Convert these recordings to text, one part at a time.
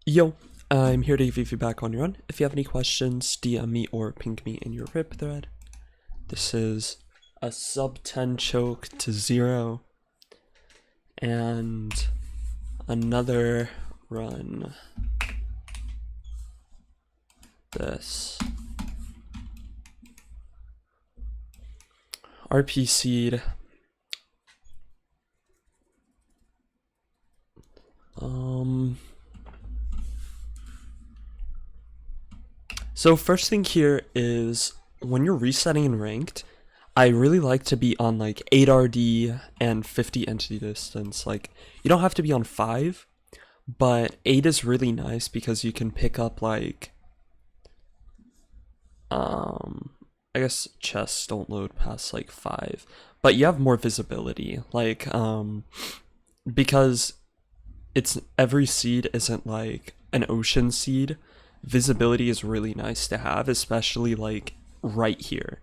Yo, I'm here to give you feedback on your run. If you have any questions, DM me or ping me in your rip thread. This is a sub 10 choke to 0 and another run. This RP seed. So first thing here is when you're resetting in ranked, I really like to be on like 8 RD and 50 entity distance. Like you don't have to be on 5, but 8 is really nice because you can pick up like I guess chests don't load past like 5, but you have more visibility. Like because it's every seed isn't like an ocean seed. Visibility is really nice to have, especially like right here.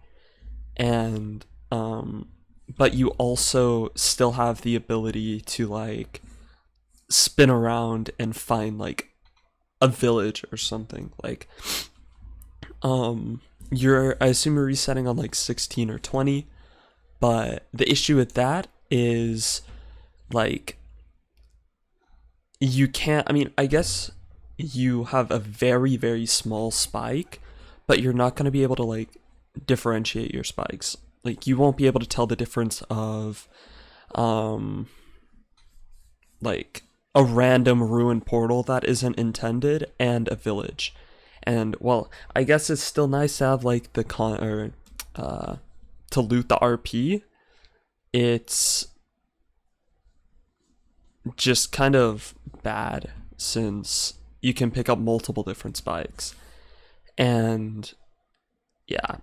And but you also still have the ability to like spin around and find like a village or something. Like I assume you're resetting on like 16 or 20, but the issue with that is like you can't, I mean, I guess you have a very, very small spike, but you're not going to be able to like differentiate your spikes. Like you won't be able to tell the difference of like a random ruined portal that isn't intended and a village. And well, I guess it's still nice to have like the to loot the RP. It's just kind of bad since you can pick up multiple different spikes. And yeah.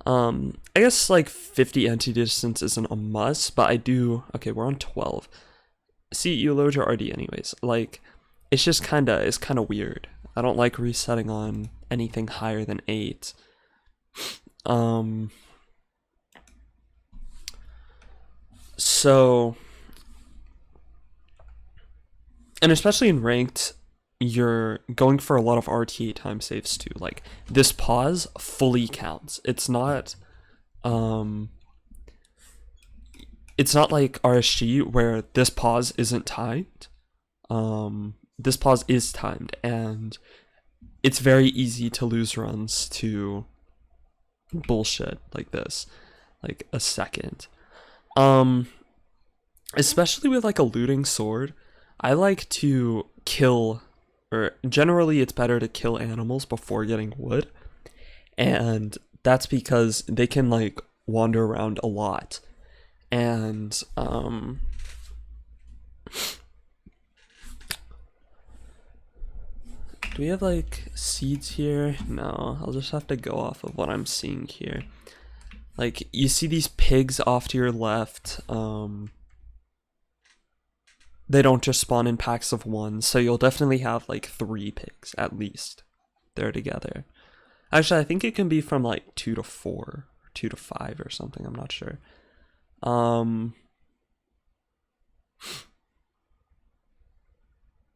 I guess like 50 entity distance isn't a must, but I do. Okay, we're on 12. See, you load your RD anyways. Like, it's just it's kind of weird. I don't like resetting on anything higher than 8. So, and especially in ranked, you're going for a lot of RTA time saves too. Like this pause fully counts. It's not like RSG where this pause isn't timed. This pause is timed, and it's very easy to lose runs to bullshit like this, like a second. Especially with like a looting sword, I like to kill, or generally it's better to kill animals before getting wood, and that's because they can like wander around a lot. And do we have like seeds here? No, I'll just have to go off of what I'm seeing here. Like you see these pigs off to your left, they don't just spawn in packs of 1, so you'll definitely have like 3 pigs at least there together. Actually, I think it can be from like 2 to 4 or 2 to 5 or something, I'm not sure.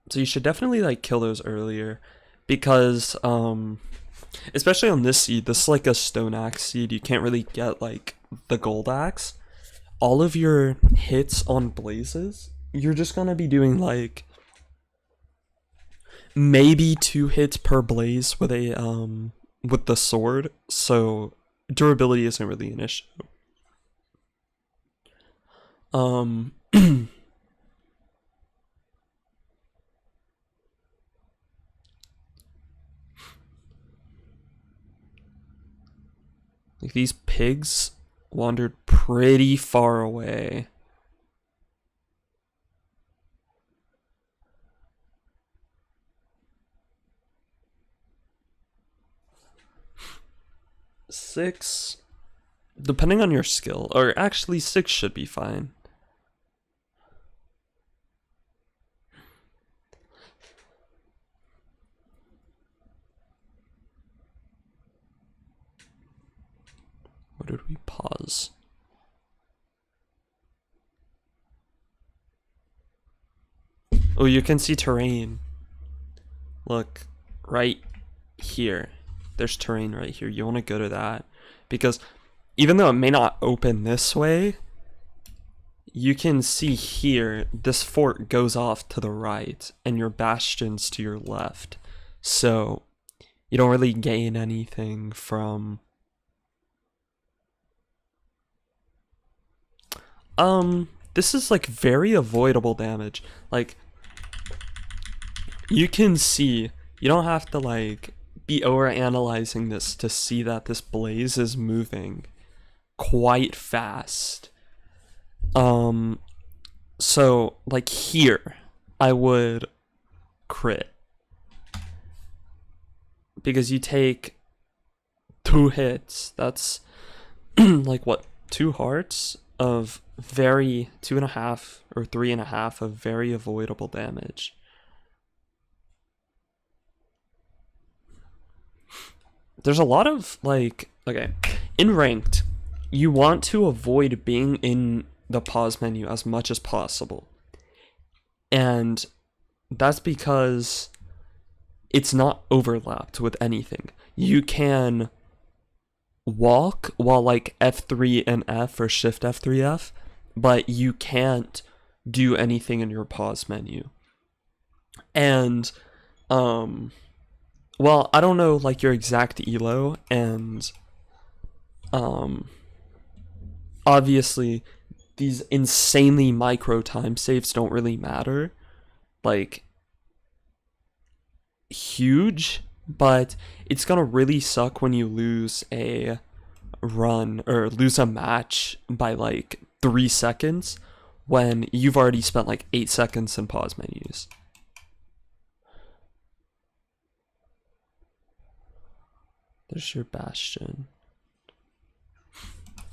So you should definitely like kill those earlier, because especially on this seed, this is like a stone axe seed, you can't really get like the gold axe. All of your hits on blazes, you're just gonna be doing like maybe 2 hits per blaze with a with the sword, so durability isn't really an issue. Like these pigs wandered pretty far away. Six, depending on your skill, or actually 6 should be fine. What did we pause? Oh, you can see terrain. look right here. There's terrain right here. You want to go to that because even though it may not open this way, you can see here this fort goes off to the right and your bastion's to your left. So you don't really gain anything from this is like very avoidable damage. Like you can see, you don't have to like be over analyzing this to see that this blaze is moving quite fast. So like here I would crit because you take 2 hits. That's like what, 2 hearts of very 2.5 or 3.5 of very avoidable damage. There's a lot of like, okay, in ranked, you want to avoid being in the pause menu as much as possible. And that's because it's not overlapped with anything. You can walk while like F3 and F or Shift F3 F, but you can't do anything in your pause menu. And well, I don't know like your exact elo, and obviously these insanely micro time saves don't really matter like huge, but it's gonna really suck when you lose a run or lose a match by like 3 seconds when you've already spent like 8 seconds in pause menus. There's your bastion.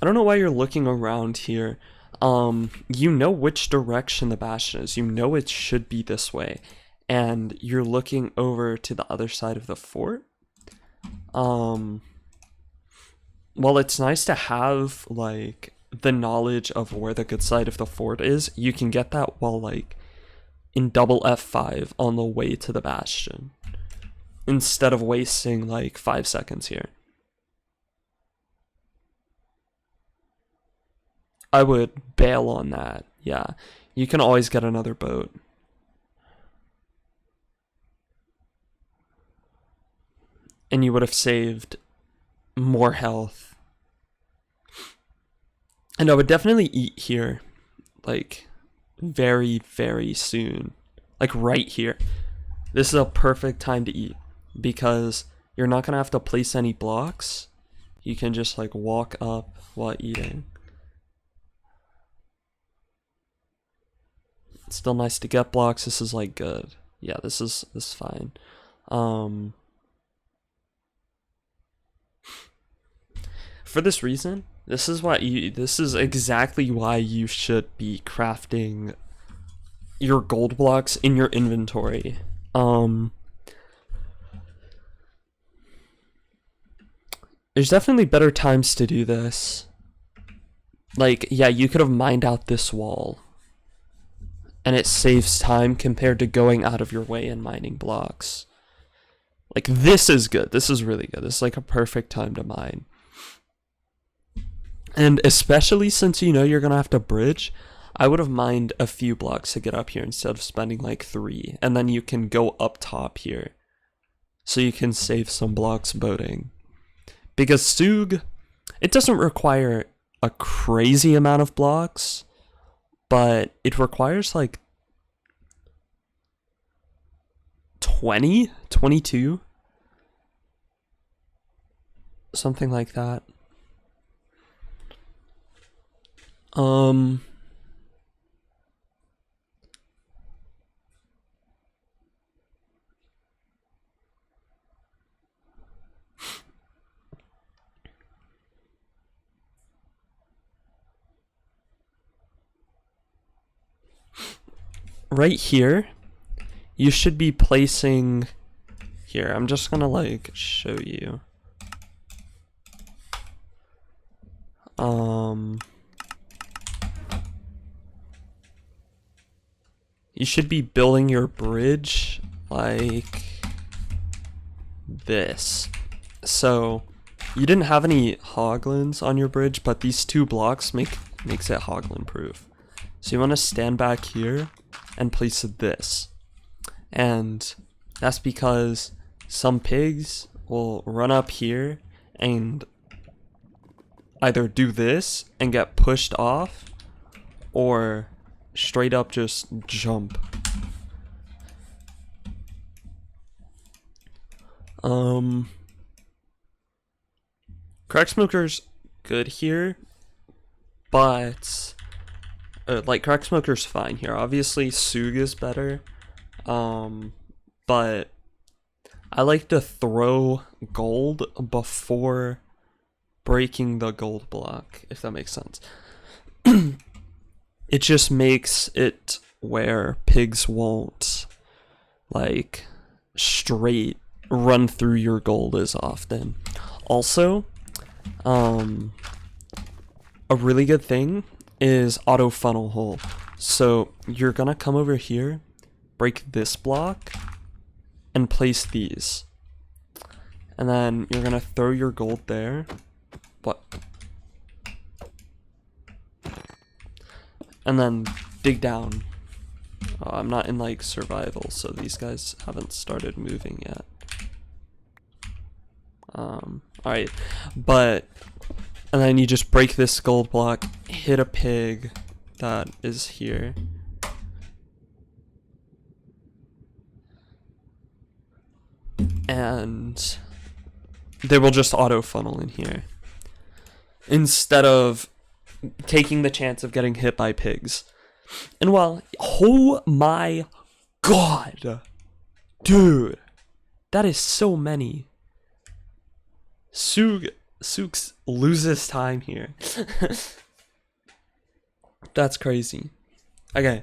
I don't know why you're looking around here. You know which direction the bastion is. You know it should be this way. And you're looking over to the other side of the fort. Well, it's nice to have, like, the knowledge of where the good side of the fort is. You can get that while, like, in double F5 on the way to the bastion, instead of wasting, like, 5 seconds here. I would bail on that. Yeah, you can always get another boat. And you would have saved more health. And I would definitely eat here, like, very, very soon. Like, right here. This is a perfect time to eat, because you're not going to have to place any blocks. You can just, like, walk up while eating. It's still nice to get blocks. This is, like, good. Yeah, this is fine. For this reason, this is exactly why you should be crafting your gold blocks in your inventory. There's definitely better times to do this. Like, yeah, you could have mined out this wall, and it saves time compared to going out of your way and mining blocks. Like, this is good. This is really good. This is like a perfect time to mine. And especially since you know you're gonna have to bridge, I would have mined a few blocks to get up here instead of spending like 3. And then you can go up top here, so you can save some blocks boating. Because Sug, it doesn't require a crazy amount of blocks, but it requires like 20, 22, something like that. Right here, you should be placing here. I'm just gonna like show you. You should be building your bridge like this. So you didn't have any hoglins on your bridge, but these 2 blocks makes it hoglin proof. So you want to stand back here and place this. And that's because some pigs will run up here and either do this and get pushed off, or straight up just jump. Crack Smoker's good here, but like Crack Smoker's fine here. Obviously Sug is better, but I like to throw gold before breaking the gold block, if that makes sense. It just makes it where pigs won't like straight run through your gold as often. Also, a really good thing is auto funnel hole. So you're gonna come over here, break this block, and place these. And then you're gonna throw your gold there. What? And then dig down. I'm not in like survival, so these guys haven't started moving yet. Alright, and then you just break this gold block, hit a pig that is here. And they will just auto funnel in here, instead of taking the chance of getting hit by pigs. And well, oh my god, dude, that is so many. Sooks loses time here. That's crazy. Okay.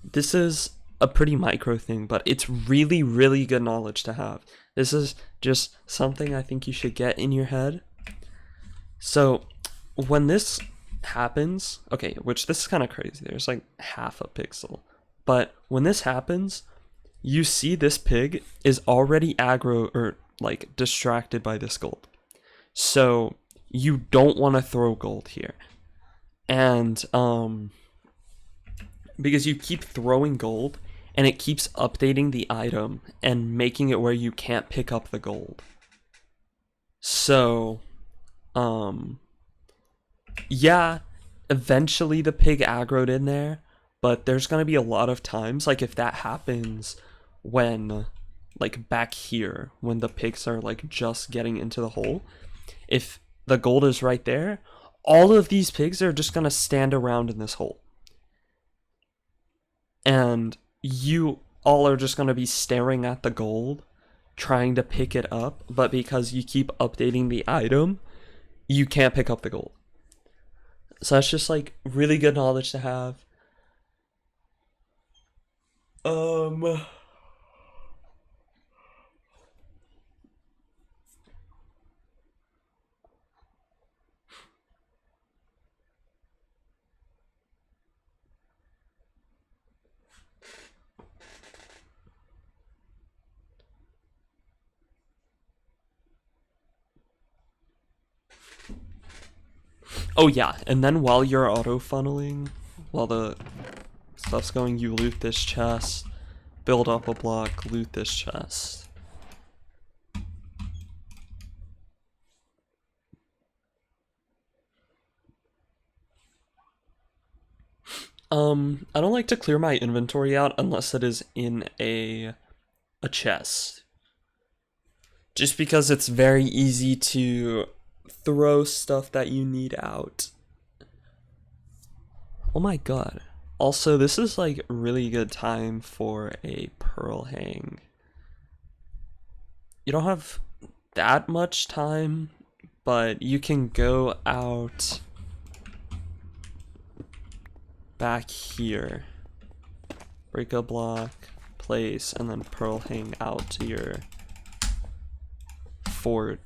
This is a pretty micro thing, but it's really, really good knowledge to have. This is just something I think you should get in your head. So, when this happens, okay, which this is kind of crazy. There's like half a pixel. But when this happens, you see this pig is already aggro or like distracted by this gold. So you don't want to throw gold here. And because you keep throwing gold and it keeps updating the item and making it where you can't pick up the gold. So yeah, eventually the pig aggroed in there, but there's gonna be a lot of times, like if that happens when, like back here, when the pigs are like just getting into the hole, if the gold is right there, all of these pigs are just gonna stand around in this hole. And you all are just gonna be staring at the gold, trying to pick it up, but because you keep updating the item, you can't pick up the gold. So that's just like really good knowledge to have. Oh yeah, and then while you're auto funneling, while the stuff's going, you loot this chest, build up a block, loot this chest. I don't like to clear my inventory out unless it is in a chest. Just because it's very easy to throw stuff that you need out. Oh my god. Also, this is like really good time for a pearl hang. You don't have that much time, but you can go out back here, break a block, place, and then pearl hang out to your fort.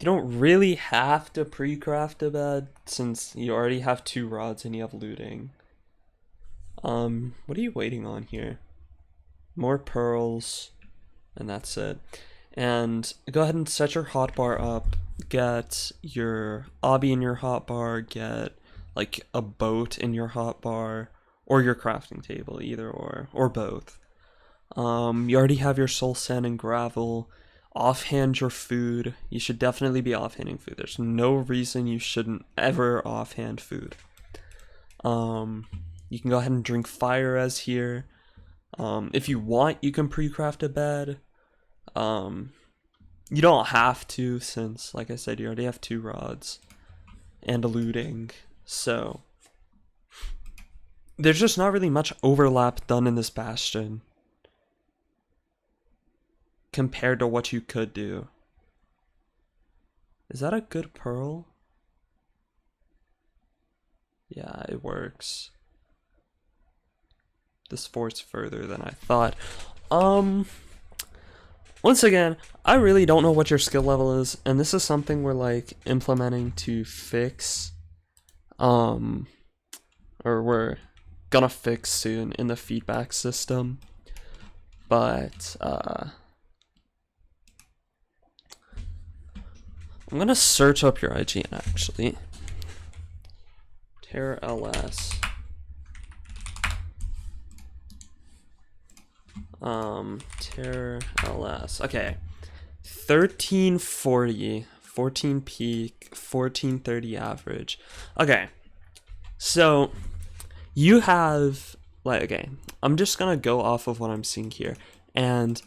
You don't really have to pre-craft a bed since you already have 2 rods and you have looting. What are you waiting on here? More pearls, and that's it. And go ahead and set your hotbar up. Get your obby in your hotbar. Get like a boat in your hotbar, or your crafting table, either or both. You already have your soul sand and gravel. Offhand your food. You should definitely be offhanding food. There's no reason you shouldn't ever offhand food. You can go ahead and drink fire as here. If you want, you can pre-craft a bed. You don't have to, since, like I said, you already have 2 rods and a looting. So there's just not really much overlap done in this bastion compared to what you could do. Is that a good pearl? Yeah, it works. This fort's further than I thought. Once again, I really don't know what your skill level is, and this is something we're like implementing to fix, or we're gonna fix soon in the feedback system. But I'm gonna search up your IGN actually. TerrorLS. TerrorLS. Okay. 1340, 14 peak, 1430 average. Okay. So you have like, okay, I'm just gonna go off of what I'm seeing here, and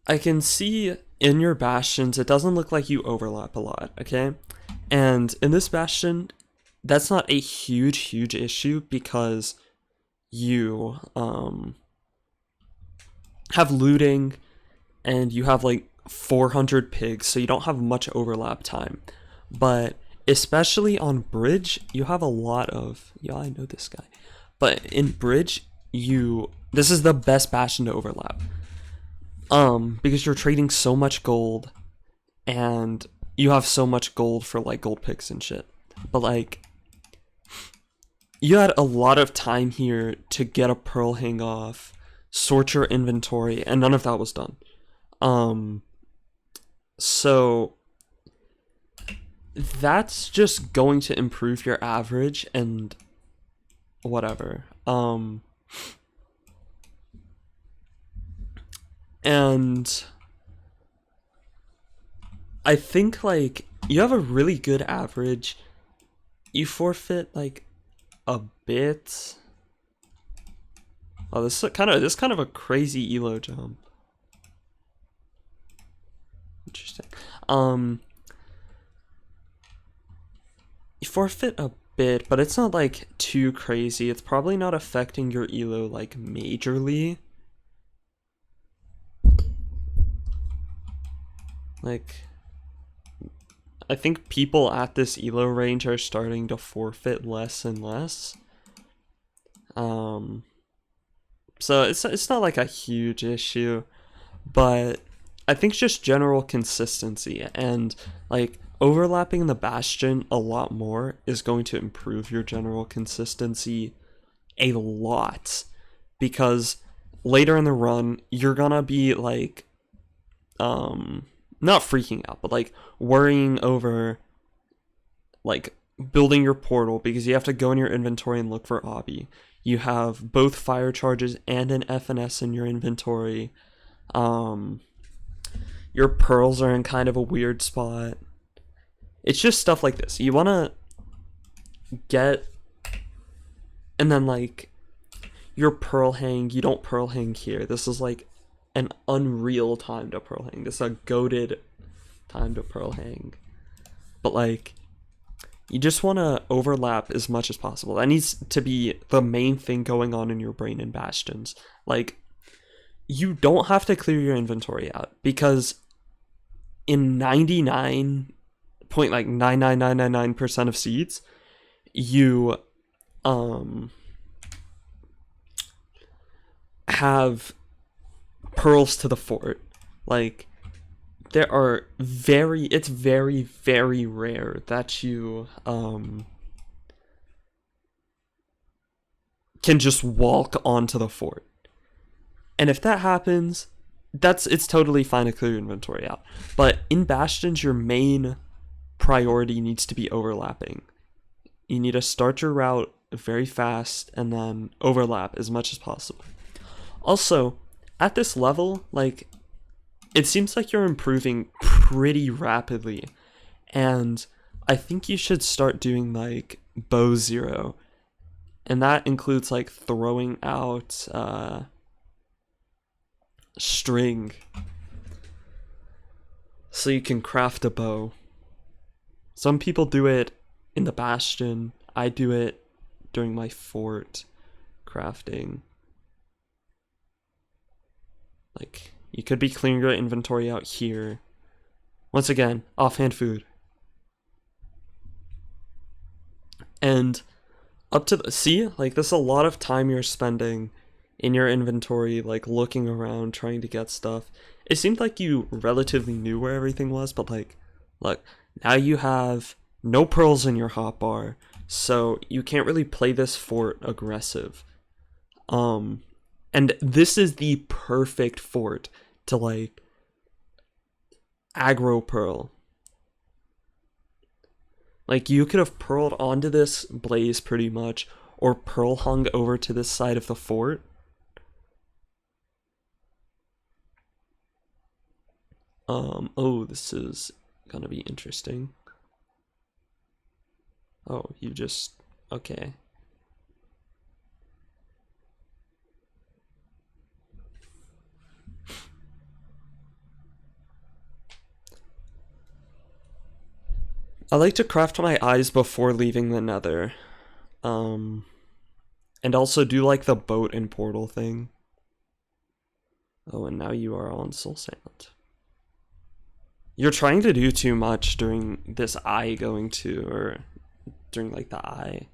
I can see in your bastions it doesn't look like you overlap a lot, okay? And in this bastion, that's not a huge issue because you have looting and you have like 400 pigs, so you don't have much overlap time. But especially on bridge, you have a lot of, yeah, I know this guy, but in bridge, this is the best bastion to overlap, because you're trading so much gold and you have so much gold for like gold picks and shit. But like, you had a lot of time here to get a pearl hang off, sort your inventory, and none of that was done. So that's just going to improve your average and whatever. And I think like you have a really good average. You forfeit like a bit. Oh, this is kind of a crazy elo jump. Interesting. You forfeit a bit, but it's not like too crazy. It's probably not affecting your elo like majorly. Like, I think people at this elo range are starting to forfeit less and less. So it's not like a huge issue, but I think just general consistency and like overlapping the bastion a lot more is going to improve your general consistency a lot, because later in the run you're gonna be like not freaking out, but like worrying over like building your portal because you have to go in your inventory and look for obby. You have both fire charges and an FNS in your inventory. Your pearls are in kind of a weird spot. It's just stuff like this. You want to get, and then like your pearl hang, you don't pearl hang here. This is like an unreal time to pearl hang. This is a goated time to pearl hang. But like, you just want to overlap as much as possible. That needs to be the main thing going on in your brain in bastions. Like, you don't have to clear your inventory out, because in 99.99999% of seeds, you have pearls to the fort. Like, there are it's very, very rare that you can just walk onto the fort. And if that happens, it's totally fine to clear your inventory out. But in Bastions, your main priority needs to be overlapping. You need to start your route very fast and then overlap as much as possible. Also, at this level, like, it seems like you're improving pretty rapidly, and I think you should start doing like bow 0, and that includes like throwing out string so you can craft a bow. Some people do it in the Bastion. I do it during my fort crafting. Like, you could be clearing your inventory out here. Once again, offhand food. And up to the, see, like, this is a lot of time you're spending in your inventory, like, looking around, trying to get stuff. It seemed like you relatively knew where everything was, but, like, look, now you have no pearls in your hotbar, so you can't really play this fort aggressive. And this is the perfect fort to, like, aggro pearl. Like, you could have pearled onto this blaze pretty much, or pearl hung over to this side of the fort. Oh, this is gonna be interesting. Oh, you just, okay. I like to craft my eyes before leaving the nether. And also do like the boat and portal thing. Oh, and now you are on soul sand. You're trying to do too much during this eye going to, or during like the eye.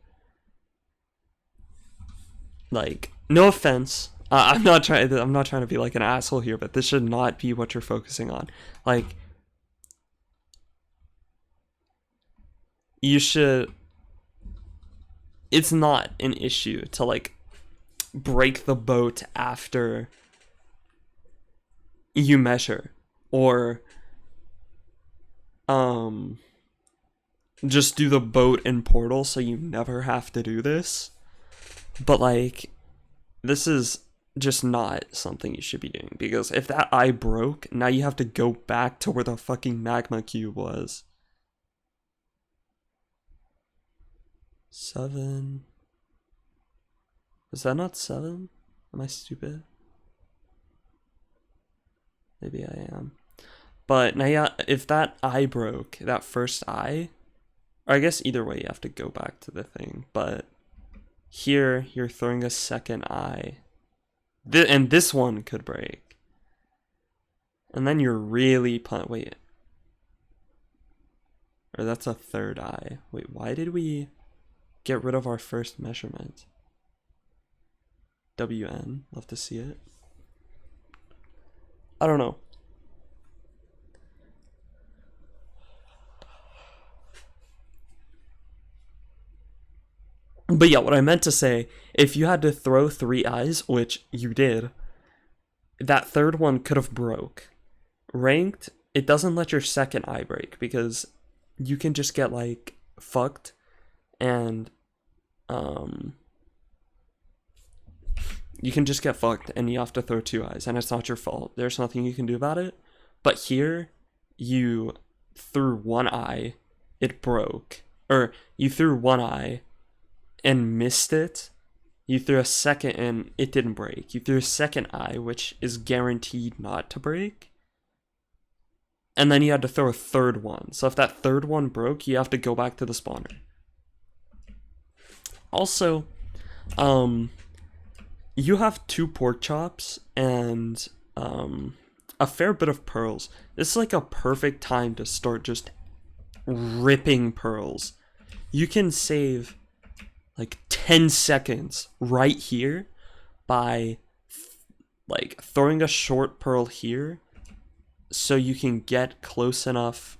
Like, no offense. I'm not trying to be like an asshole here, but this should not be what you're focusing on. Like, you should, it's not an issue to like break the boat after you measure, or just do the boat and portal so you never have to do this. But like, this is just not something you should be doing, because if that eye broke, now you have to go back to where the fucking magma cube was. 7. Was that not 7? Am I stupid? Maybe I am. But now, yeah, if that eye broke, that first eye, or I guess either way you have to go back to the thing, but here you're throwing a second eye. And this one could break. And then you're really wait. Or that's a third eye. Wait, why did we get rid of our first measurement? WN, love to see it. I don't know. But yeah, what I meant to say, if you had to throw 3 eyes, which you did, that third one could have broke. Ranked, it doesn't let your second eye break, because you can just get like fucked, and you can just get fucked and you have to throw 2 eyes, and it's not your fault. There's nothing you can do about it. But here, you threw 1 eye, it broke. Or you threw 1 eye and missed it. You threw a second and it didn't break. You threw a second eye, which is guaranteed not to break. And then you had to throw a third one. So if that third one broke, you have to go back to the spawner. Also, you have 2 pork chops and a fair bit of pearls. This is like a perfect time to start just ripping pearls. You can save like 10 seconds right here by like throwing a short pearl here so you can get close enough,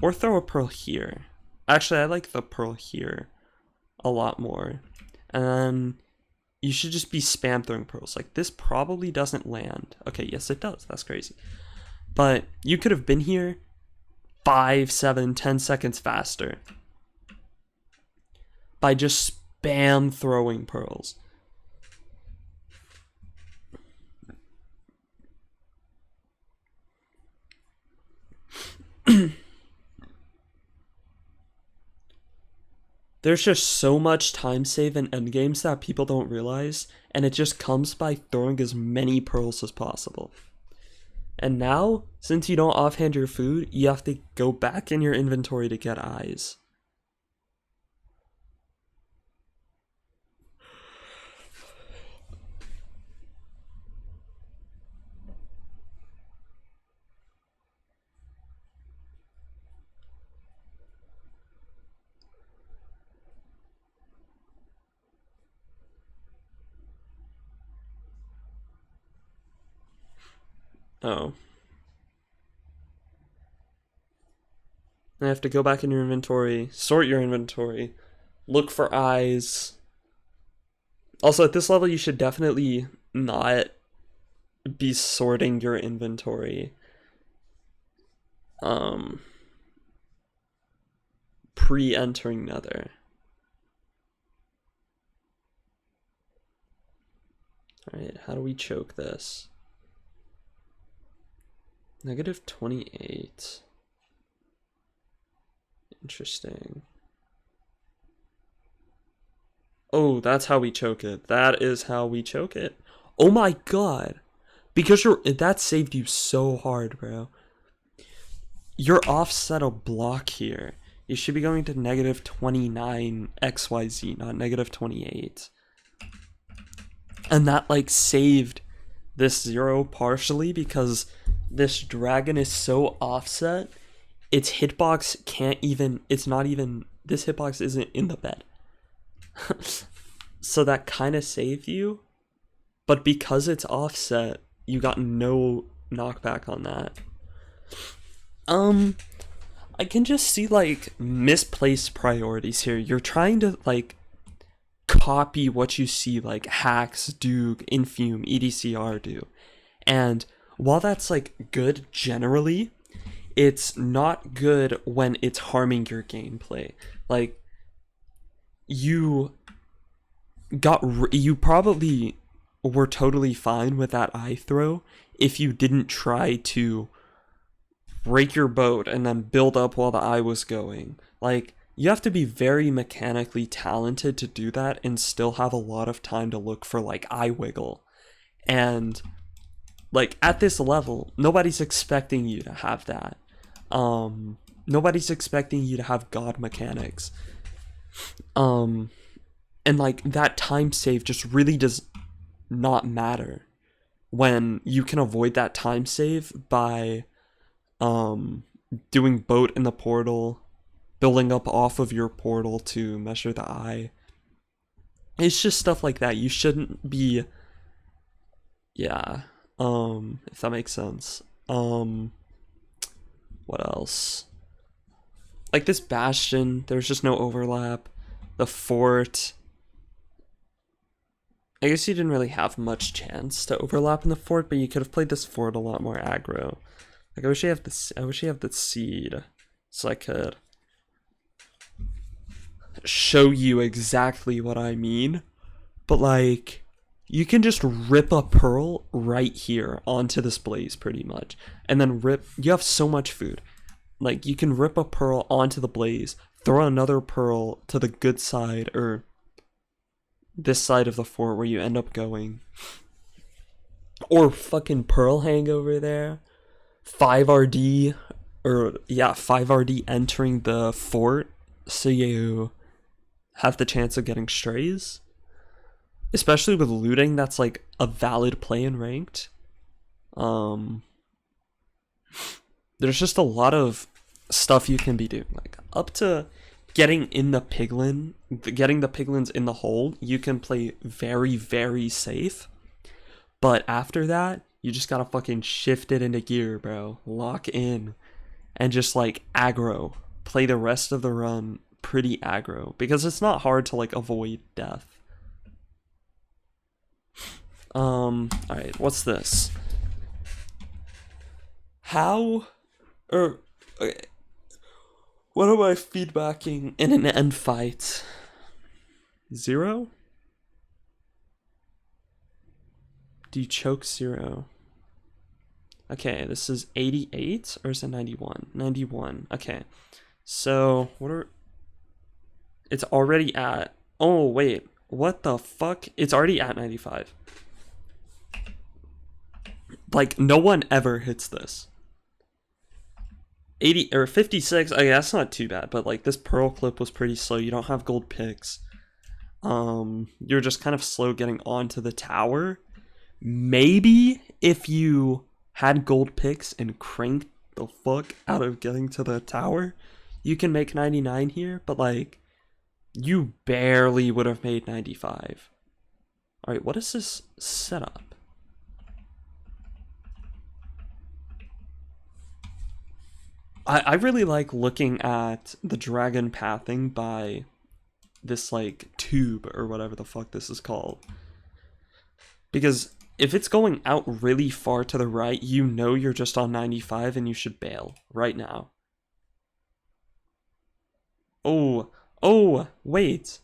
or throw a pearl here. Actually, I like the pearl here a lot more. And then you should just be spam throwing pearls. Like, this probably doesn't land. Okay, yes it does. That's crazy. But you could have been here 5, 7, 10 seconds faster by just spam throwing pearls. There's just so much time save in endgames that people don't realize, and it just comes by throwing as many pearls as possible. And now, since you don't offhand your food, you have to go back in your inventory to get eyes. Oh. I have to go back in your inventory, sort your inventory, look for eyes. Also, at this level, you should definitely not be sorting your inventory. Pre-entering Nether. Alright, how do we choke this? -28. Interesting. Oh, that's how we choke it. That is how we choke it. Oh my god. Because that saved you so hard, bro. You're offset a block here. You should be going to -29 XYZ, not -28. And that, like, saved this 0 partially because this dragon is so offset, its hitbox can't even, it's not even, this hitbox isn't in the bed. So that kind of saved you, but because it's offset, you got no knockback on that. I can just see, like, misplaced priorities here. You're trying to, like, copy what you see, like, Hacks, Duke, Infume, EDCR do. And while that's, like, good generally, it's not good when it's harming your gameplay. Like, you probably were totally fine with that eye throw if you didn't try to break your boat and then build up while the eye was going. Like, you have to be very mechanically talented to do that and still have a lot of time to look for, like, eye wiggle. And, like, at this level, nobody's expecting you to have that. Nobody's expecting you to have god mechanics. And, like, that time save just really does not matter when you can avoid that time save by doing boat in the portal, building up off of your portal to measure the eye. It's just stuff like that. You shouldn't be, yeah, if that makes sense. What else? Like, this bastion, there's just no overlap. The fort, I guess you didn't really have much chance to overlap in the fort, but you could have played this fort a lot more aggro. Like, I wish you have the seed so I could show you exactly what I mean. But, like, you can just rip a pearl right here onto this blaze pretty much, and then you have so much food. Like, you can rip a pearl onto the blaze, throw another pearl to the good side, or this side of the fort where you end up going, or fucking pearl hang over there, 5RD, or yeah, 5RD entering the fort so you have the chance of getting strays, especially with looting. That's like a valid play in ranked. There's just a lot of stuff you can be doing, like up to getting in the piglin, getting the piglins in the hole. You can play very, very safe, but after that You just gotta fucking shift it into gear, bro. Lock in. And just like aggro. Play the rest of the run pretty aggro. Because it's not hard to like avoid death. Alright, what's this? How or okay. What am I feedbacking in an end fight? 0? Do you choke 0? Okay, this is 88 or is it 91? 91. Okay. So, what are it's already at oh wait, what the fuck? It's already at 95. Like no one ever hits this. 80 or 56. Okay, that's not too bad, but like this pearl clip was pretty slow. You don't have gold picks. You're just kind of slow getting onto the tower. Maybe if you had gold picks and cranked the fuck out of getting to the tower, you can make 99 here, but like you barely would have made 95. All right, what is this setup? I really like looking at the dragon pathing by this like tube or whatever the fuck this is called. Because if it's going out really far to the right, you know you're just on 95 and you should bail right now. Oh, wait.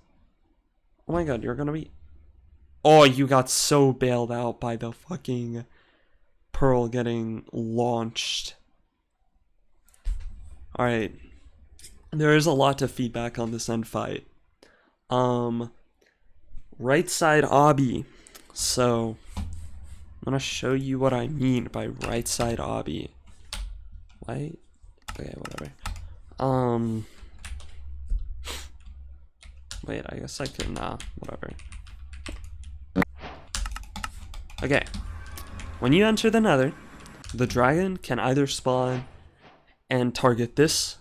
Oh my god, you're gonna be... Oh, you got so bailed out by the fucking pearl getting launched. Alright. There is a lot to feedback on this end fight. Right side obby. So, I'm gonna show you what I mean by right side obby. Why? Okay, whatever. Wait, I guess I could, nah, whatever. Okay. When you enter the nether, the dragon can either spawn and target this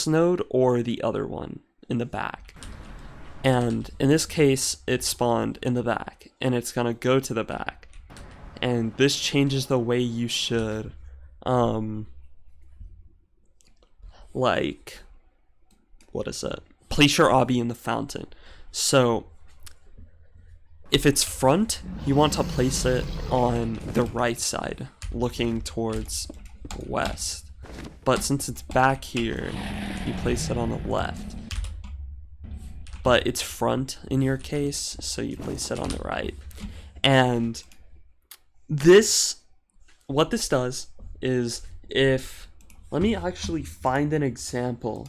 node or the other one in the back. And in this case, it spawned in the back, and it's gonna go to the back. And this changes the way you should, like, what is it? Place your obby in the fountain. So, if it's front, you want to place it on the right side, looking towards west. But since it's back here, you place it on the left. But it's front in your case, so you place it on the right. And this, what this does is if, let me actually find an example.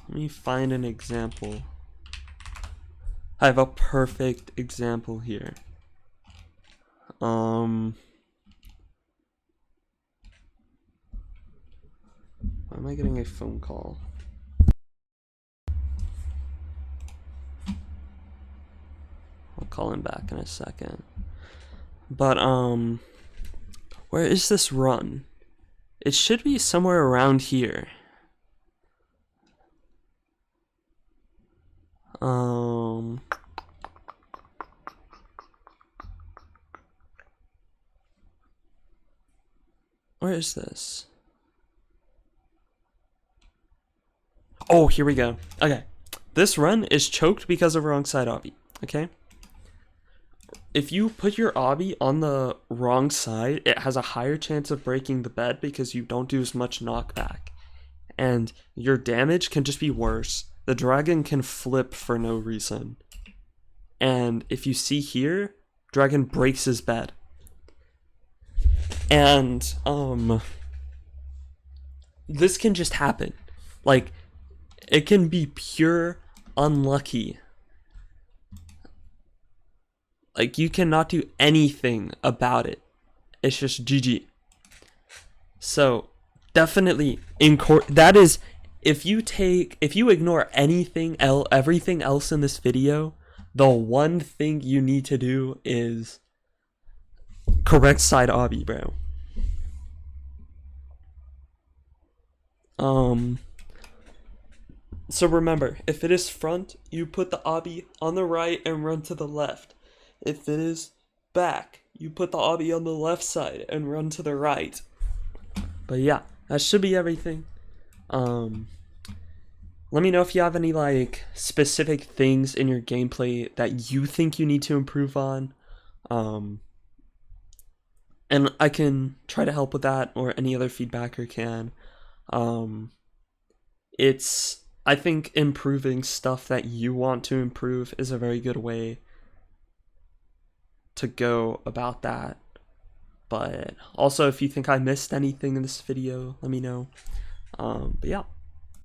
Let me find an example. I have a perfect example here. Why am I getting a phone call? I'll call him back in a second. But, where is this run? It should be somewhere around here. Where is this? Oh, here we go. Okay. This run is choked because of wrong side obby. Okay? If you put your obby on the wrong side, it has a higher chance of breaking the bed because you don't do as much knockback. And your damage can just be worse. The dragon can flip for no reason. And if you see here, dragon breaks his bed. And, this can just happen. Like, it can be pure unlucky. Like, you cannot do anything about it. It's just GG. So, definitely, that is if you ignore everything else in this video, the one thing you need to do is correct side obby, bro. So remember, if it is front, you put the obby on the right and run to the left. If it is back, you put the obby on the left side and run to the right. But yeah, that should be everything. Let me know if you have any like specific things in your gameplay that you think you need to improve on. And I can try to help with that, or any other feedbacker can. I think improving stuff that you want to improve is a very good way to go about that. But also, if you think I missed anything in this video, let me know. But yeah.